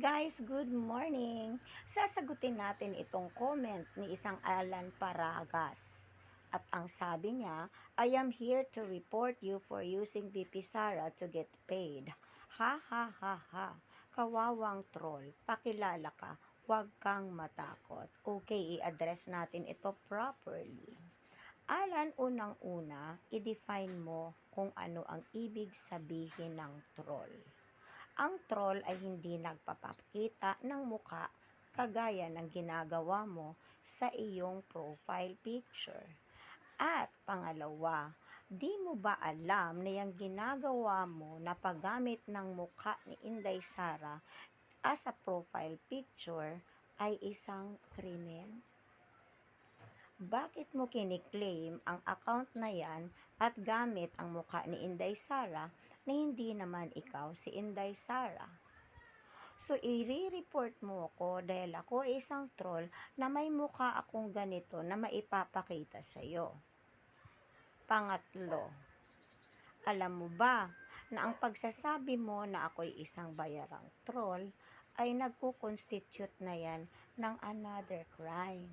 Guys, good morning! Sasagutin natin itong comment ni isang Alan Paragas. At ang sabi niya, I am here to report you for using VP Sara to get paid. Ha ha ha ha. Kawawang troll, pakilala ka, huwag kang matakot. Okay, i-address natin ito properly. Alan, unang-una, i-define mo kung ano ang ibig sabihin ng troll. Ang troll ay hindi nagpapakita ng muka kagaya ng ginagawa mo sa iyong profile picture. At pangalawa, di mo ba alam na yung ginagawa mo na paggamit ng muka ni Inday Sara as a profile picture ay isang krimen? Bakit mo kiniklaim ang account na yan at gamit ang mukha ni Inday Sara na hindi naman ikaw si Inday Sara? So, i-report mo ako dahil ako ay isang troll na may mukha akong ganito na maipapakita sa'yo. Pangatlo, alam mo ba na ang pagsasabi mo na ako'y isang bayarang troll ay nagko-constitute na yan ng another crime?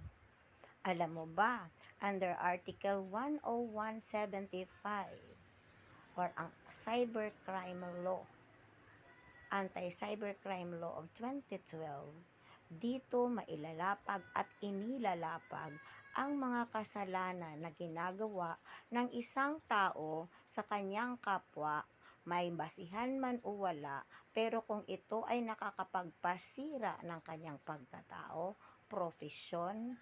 Alam mo ba, under Article 10175 or ang Cybercrime Law, Anti-Cybercrime Law of 2012, dito mailalapag at inilalapag ang mga kasalanan na ginagawa ng isang tao sa kanyang kapwa, may basihan man o wala, pero kung ito ay nakakapagpasira ng kanyang pagkatao, profesyon,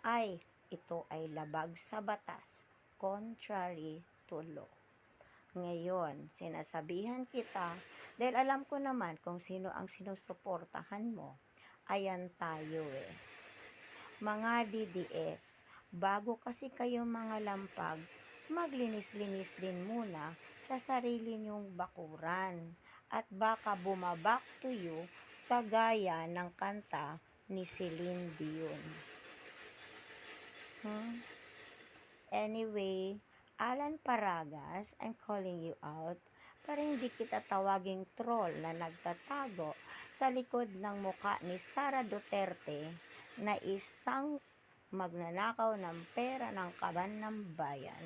ay ito ay labag sa batas, contrary to law. Ngayon, sinasabihan kita, dahil alam ko naman kung sino ang sinusuportahan mo. Ayan tayo Mga DDS, bago kasi kayo mga lampag, maglinis-linis din muna sa sarili nyong bakuran. At baka bumaback to you kagaya ng kanta ni Celine Dion. Anyway, Alan Paragas, I'm calling you out para hindi kita tawaging troll na nagtatago sa likod ng muka ni Sara Duterte na isang magnanakaw ng pera ng kaban ng bayan.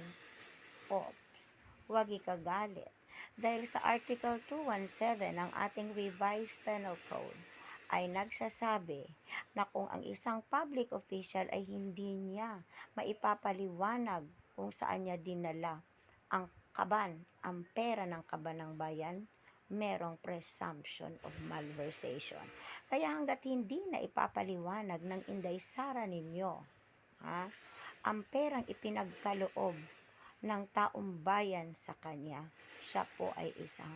Ops, huwag ikagalit. Dahil sa Article 217 ng ating Revised Penal Code, ay nagsasabi na kung ang isang public official ay hindi niya maipapaliwanag kung saan niya dinala ang kaban, ang pera ng kaban ng bayan, merong presumption of malversation. Kaya hanggat hindi na ipapaliwanag ng Inday Sara ninyo, ang perang ipinagkaloob ng taong bayan sa kanya, siya po ay isang